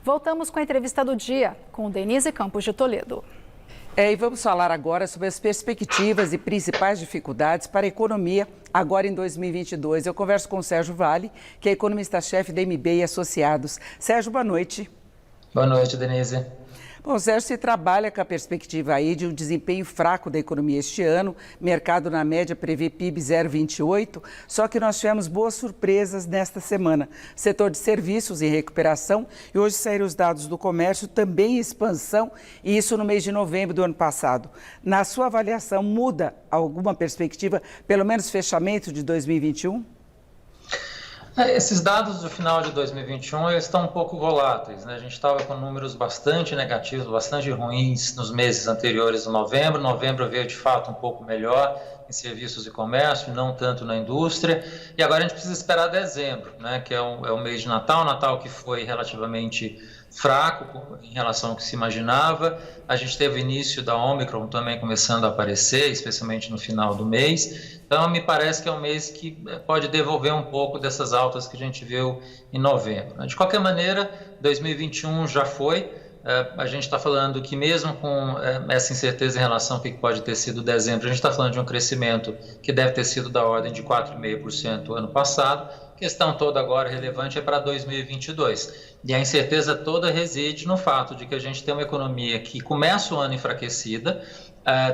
Voltamos com a entrevista do dia com Denise Campos de Toledo. E vamos falar agora sobre as perspectivas e principais dificuldades para a economia agora em 2022. Eu converso com o Sérgio Vale, que é economista-chefe da MB e Associados. Sérgio, boa noite. Boa noite, Denise. Bom, Sérgio, se trabalha com a perspectiva aí de um desempenho fraco da economia este ano. Mercado, na média, prevê PIB 0,28, só que nós tivemos boas surpresas nesta semana. Setor de serviços em recuperação e hoje saíram os dados do comércio também em expansão, e isso no mês de novembro do ano passado. Na sua avaliação, muda alguma perspectiva, pelo menos fechamento de 2021? Esses dados do final de 2021 eles estão um pouco voláteis, né? A gente estava com números bastante negativos, bastante ruins nos meses anteriores a novembro. Novembro veio de fato um pouco melhor em serviços e comércio, não tanto na indústria. E agora a gente precisa esperar dezembro, né? Que é o mês de Natal, Natal que foi relativamente fraco em relação ao que se imaginava. A gente teve o início da Omicron também começando a aparecer, especialmente no final do mês. Então, me parece que é um mês que pode devolver um pouco dessas altas que a gente viu em novembro. De qualquer maneira, 2021 já foi. A gente está falando que mesmo com essa incerteza em relação ao que pode ter sido dezembro, a gente está falando de um crescimento que deve ter sido da ordem de 4,5% ano passado. A questão toda agora relevante é para 2022. E a incerteza toda reside no fato de que a gente tem uma economia que começa o ano enfraquecida,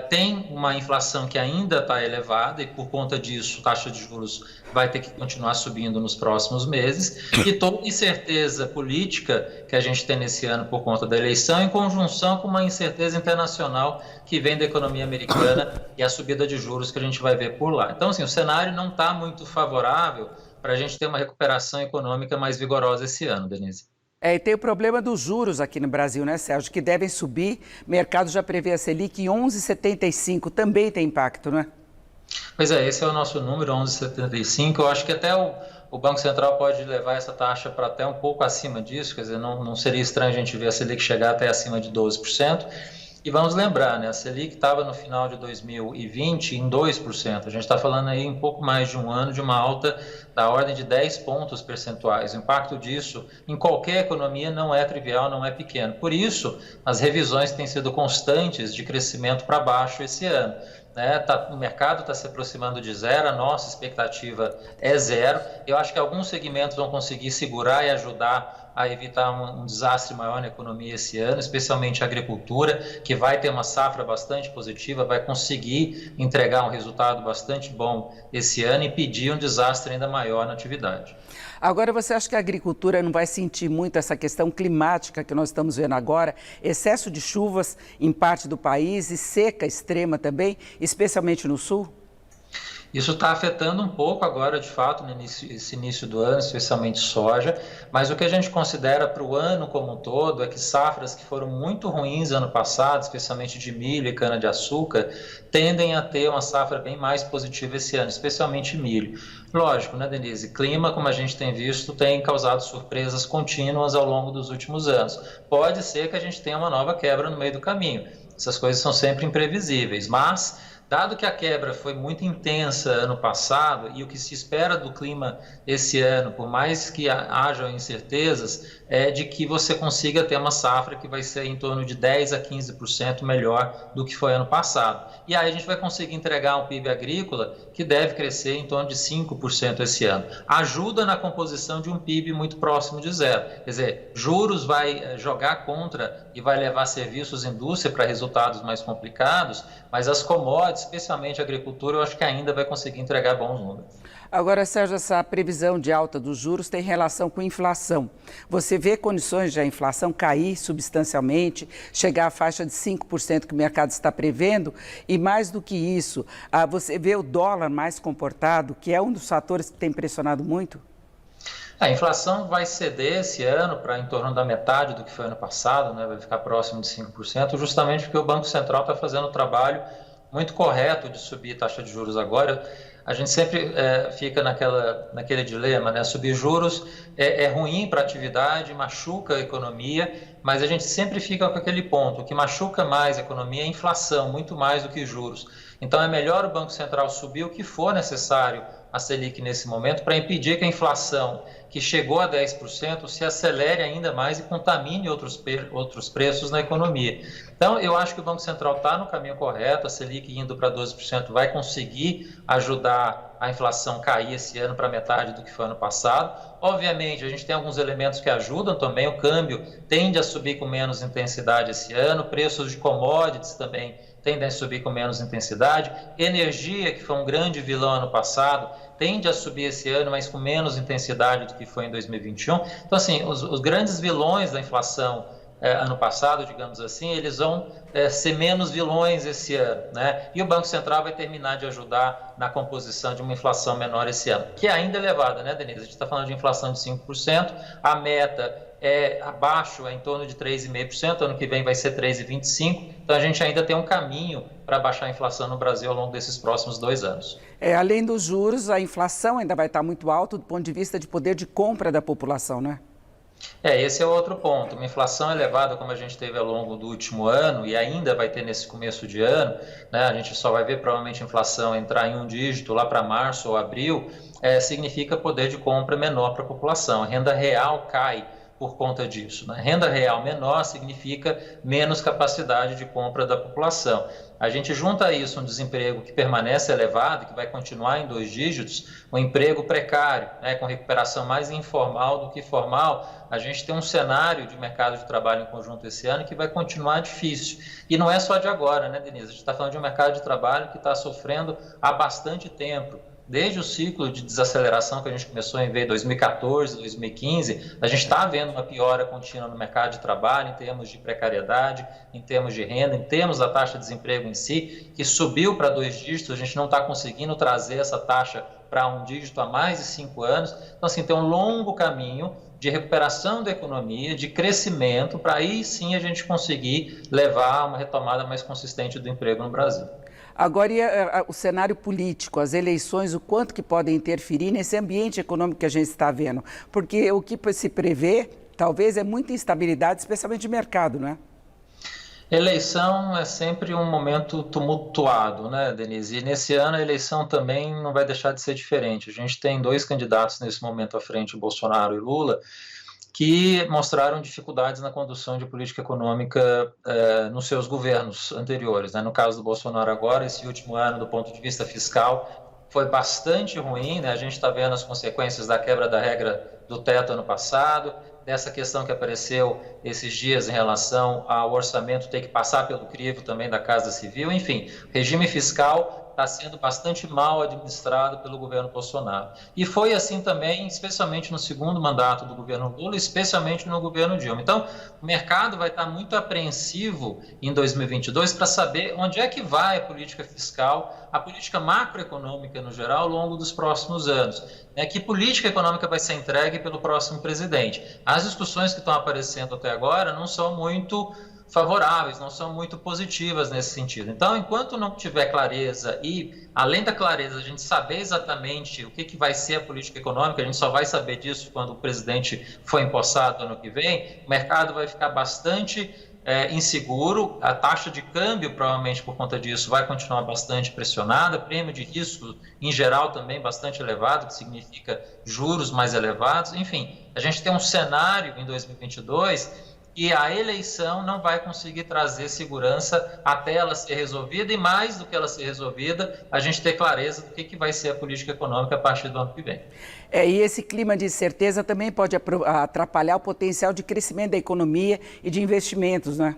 tem uma inflação que ainda está elevada e, por conta disso, a taxa de juros vai ter que continuar subindo nos próximos meses, e toda incerteza política que a gente tem nesse ano por conta da eleição, em conjunção com uma incerteza internacional que vem da economia americana e a subida de juros que a gente vai ver por lá. Então, assim, o cenário não está muito favorável para a gente ter uma recuperação econômica mais vigorosa esse ano, Denise. E tem o problema dos juros aqui no Brasil, né, Sérgio, que devem subir. O mercado já prevê a Selic em 11,75, também tem impacto, não é? Pois é, esse é o nosso número, 11,75. Eu acho que até o Banco Central pode levar essa taxa para até um pouco acima disso, quer dizer, não seria estranho a gente ver a Selic chegar até acima de 12%. E vamos lembrar, né, a Selic estava no final de 2020 em 2%. A gente está falando aí em pouco mais de um ano de uma alta da ordem de 10 pontos percentuais. O impacto disso em qualquer economia não é trivial, não é pequeno. Por isso, as revisões têm sido constantes de crescimento para baixo esse ano. O mercado está se aproximando de zero, a nossa expectativa é zero. Eu acho que alguns segmentos vão conseguir segurar e ajudar a evitar um desastre maior na economia esse ano, especialmente a agricultura, que vai ter uma safra bastante positiva, vai conseguir entregar um resultado bastante bom esse ano e impedir um desastre ainda maior na atividade. Agora, você acha que a agricultura não vai sentir muito essa questão climática que nós estamos vendo agora? Excesso de chuvas em parte do país e seca extrema também, especialmente no sul? Isso está afetando um pouco agora, de fato, esse início do ano, especialmente soja, mas o que a gente considera para o ano como um todo é que safras que foram muito ruins ano passado, especialmente de milho e cana-de-açúcar, tendem a ter uma safra bem mais positiva esse ano, especialmente milho. Lógico, né, Denise? Clima, como a gente tem visto, tem causado surpresas contínuas ao longo dos últimos anos. Pode ser que a gente tenha uma nova quebra no meio do caminho. Essas coisas são sempre imprevisíveis, mas dado que a quebra foi muito intensa ano passado e o que se espera do clima esse ano, por mais que hajam incertezas, é de que você consiga ter uma safra que vai ser em torno de 10% a 15% melhor do que foi ano passado. E aí a gente vai conseguir entregar um PIB agrícola que deve crescer em torno de 5% esse ano. Ajuda na composição de um PIB muito próximo de zero. Quer dizer, juros vai jogar contra e vai levar serviços e indústria para resultados mais complicados, mas as commodities, especialmente a agricultura, eu acho que ainda vai conseguir entregar bons números. Agora, Sérgio, essa previsão de alta dos juros tem relação com inflação. Você vê condições de a inflação cair substancialmente, chegar à faixa de 5% que o mercado está prevendo? E mais do que isso, você vê o dólar mais comportado, que é um dos fatores que tem pressionado muito? A inflação vai ceder esse ano para em torno da metade do que foi ano passado, né? Vai ficar próximo de 5%, justamente porque o Banco Central está fazendo um trabalho muito correto de subir a taxa de juros agora. A gente sempre fica naquele dilema, né? Subir juros é ruim para a atividade, machuca a economia, mas a gente sempre fica com aquele ponto, o que machuca mais a economia é a inflação, muito mais do que juros. Então é melhor o Banco Central subir o que for necessário a Selic nesse momento para impedir que a inflação, que chegou a 10%, se acelere ainda mais e contamine outros preços na economia. Então, eu acho que o Banco Central está no caminho correto, a Selic indo para 12% vai conseguir ajudar a inflação cair esse ano para metade do que foi ano passado. Obviamente, a gente tem alguns elementos que ajudam também, o câmbio tende a subir com menos intensidade esse ano, preços de commodities também tendem a subir com menos intensidade, energia, que foi um grande vilão ano passado, tende a subir esse ano, mas com menos intensidade do que foi em 2021. Então, assim, os grandes vilões da inflação ano passado, digamos assim, eles vão ser menos vilões esse ano, né? E o Banco Central vai terminar de ajudar na composição de uma inflação menor esse ano, que é ainda elevada, né, Denise? A gente está falando de inflação de 5%, a meta é abaixo, é em torno de 3,5%, ano que vem vai ser 3,25%, então a gente ainda tem um caminho para baixar a inflação no Brasil ao longo desses próximos 2 anos. Além dos juros, a inflação ainda vai estar muito alta do ponto de vista de poder de compra da população, né? Esse é outro ponto. Uma inflação elevada como a gente teve ao longo do último ano e ainda vai ter nesse começo de ano, né? A gente só vai ver provavelmente a inflação entrar em um dígito lá para março ou abril, significa poder de compra menor para a população. A renda real cai por conta disso, né? Renda real menor significa menos capacidade de compra da população. A gente junta a isso um desemprego que permanece elevado, que vai continuar em 2 dígitos, um emprego precário, né, com recuperação mais informal do que formal. A gente tem um cenário de mercado de trabalho em conjunto esse ano que vai continuar difícil. E não é só de agora, né, Denise? A gente está falando de um mercado de trabalho que está sofrendo há bastante tempo. Desde o ciclo de desaceleração que a gente começou a ver em 2014, 2015, a gente está vendo uma piora contínua no mercado de trabalho em termos de precariedade, em termos de renda, em termos da taxa de desemprego em si, que subiu para 2 dígitos, a gente não está conseguindo trazer essa taxa para 1 dígito há mais de 5 anos. Então, assim, tem um longo caminho de recuperação da economia, de crescimento, para aí sim a gente conseguir levar a uma retomada mais consistente do emprego no Brasil. Agora, e o cenário político, as eleições, o quanto que podem interferir nesse ambiente econômico que a gente está vendo? Porque o que se prevê, talvez, é muita instabilidade, especialmente de mercado, não é? Eleição é sempre um momento tumultuado, né, Denise? E nesse ano a eleição também não vai deixar de ser diferente. A gente tem 2 candidatos nesse momento à frente, Bolsonaro e Lula, que mostraram dificuldades na condução de política econômica nos seus governos anteriores, né? No caso do Bolsonaro agora, esse último ano, do ponto de vista fiscal, foi bastante ruim, né? A gente está vendo as consequências da quebra da regra do teto ano passado, dessa questão que apareceu esses dias em relação ao orçamento ter que passar pelo crivo também da Casa Civil. Enfim, o regime fiscal está sendo bastante mal administrado pelo governo Bolsonaro. E foi assim também, especialmente no segundo mandato do governo Lula, especialmente no governo Dilma. Então, o mercado vai estar muito apreensivo em 2022 para saber onde é que vai a política fiscal, a política macroeconômica no geral, ao longo dos próximos anos. Que política econômica vai ser entregue pelo próximo presidente. As discussões que estão aparecendo até agora não são muito favoráveis, não são muito positivas nesse sentido. Então, enquanto não tiver clareza e, além da clareza, a gente saber exatamente o que vai ser a política econômica, a gente só vai saber disso quando o presidente for empossado ano que vem, o mercado vai ficar bastante inseguro, a taxa de câmbio, provavelmente por conta disso, vai continuar bastante pressionada, prêmio de risco, em geral, também bastante elevado, que significa juros mais elevados. Enfim, a gente tem um cenário em 2022 e a eleição não vai conseguir trazer segurança até ela ser resolvida, e mais do que ela ser resolvida, a gente ter clareza do que vai ser a política econômica a partir do ano que vem. E esse clima de incerteza também pode atrapalhar o potencial de crescimento da economia e de investimentos, né?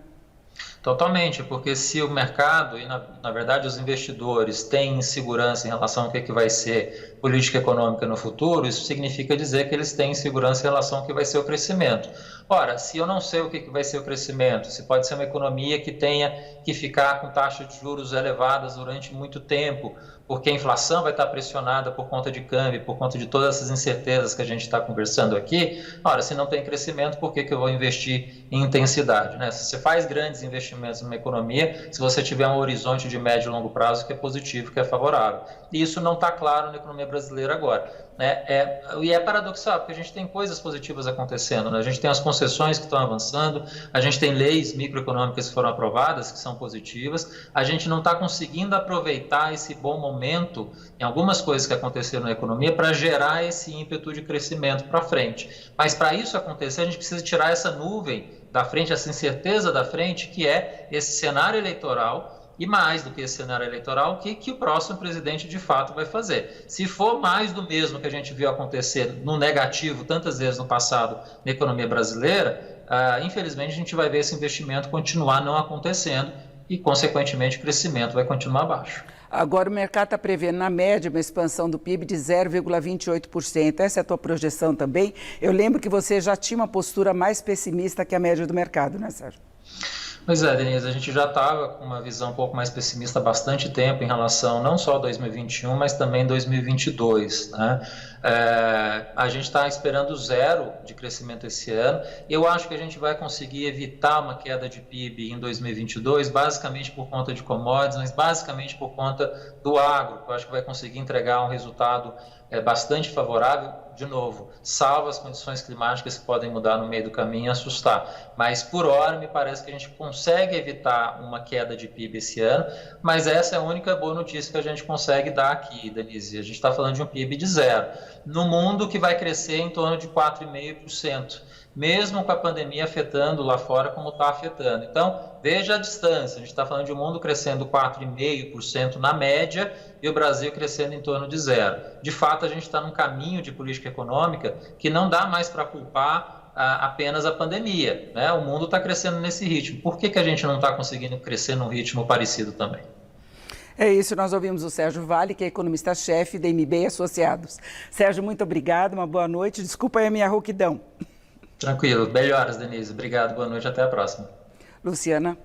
Totalmente, porque se o mercado e, na verdade, os investidores têm insegurança em relação ao que vai ser política econômica no futuro, isso significa dizer que eles têm insegurança em relação ao que vai ser o crescimento. Ora, se eu não sei o que vai ser o crescimento, se pode ser uma economia que tenha que ficar com taxas de juros elevadas durante muito tempo, porque a inflação vai estar pressionada por conta de câmbio, por conta de todas essas incertezas que a gente está conversando aqui. Ora, se não tem crescimento, por que eu vou investir em intensidade, né? Se você faz grandes investimentos numa economia, se você tiver um horizonte de médio e longo prazo que é positivo, que é favorável. E isso não está claro na economia brasileira agora. né? E é paradoxal, porque a gente tem coisas positivas acontecendo, né? A gente tem as concessões que estão avançando, a gente tem leis microeconômicas que foram aprovadas, que são positivas, a gente não está conseguindo aproveitar esse bom momento em algumas coisas que aconteceram na economia para gerar esse ímpeto de crescimento para frente. Mas para isso acontecer, a gente precisa tirar essa nuvem da frente, essa incerteza da frente, que é esse cenário eleitoral. E mais do que esse cenário eleitoral, o que o próximo presidente de fato vai fazer? Se for mais do mesmo que a gente viu acontecer no negativo tantas vezes no passado na economia brasileira, infelizmente a gente vai ver esse investimento continuar não acontecendo e, consequentemente, o crescimento vai continuar baixo. Agora o mercado está prevendo, na média, uma expansão do PIB de 0,28%. Essa é a tua projeção também? Eu lembro que você já tinha uma postura mais pessimista que a média do mercado, né, Sérgio? Pois é, Denise, a gente já estava com uma visão um pouco mais pessimista há bastante tempo em relação não só a 2021, mas também 2022, né? A gente está esperando zero de crescimento esse ano. Eu acho que a gente vai conseguir evitar uma queda de PIB em 2022, basicamente por conta de commodities, mas basicamente por conta do agro, que eu acho que vai conseguir entregar um resultado bastante favorável, de novo, salvo as condições climáticas que podem mudar no meio do caminho e assustar. Mas, por hora, me parece que a gente consegue evitar uma queda de PIB esse ano, mas essa é a única boa notícia que a gente consegue dar aqui, Denise. A gente está falando de um PIB de zero, no mundo que vai crescer em torno de 4,5%. Mesmo com a pandemia afetando lá fora como está afetando. Então, veja a distância, a gente está falando de um mundo crescendo 4,5% na média e o Brasil crescendo em torno de zero. De fato, a gente está num caminho de política econômica que não dá mais para culpar apenas a pandemia, né? O mundo está crescendo nesse ritmo. Por que a gente não está conseguindo crescer num ritmo parecido também? É isso, nós ouvimos o Sérgio Vale, que é economista-chefe da MB Associados. Sérgio, muito obrigado, uma boa noite. Desculpa aí a minha rouquidão. Tranquilo. Melhoras, Denise. Obrigado, boa noite, até a próxima. Luciana.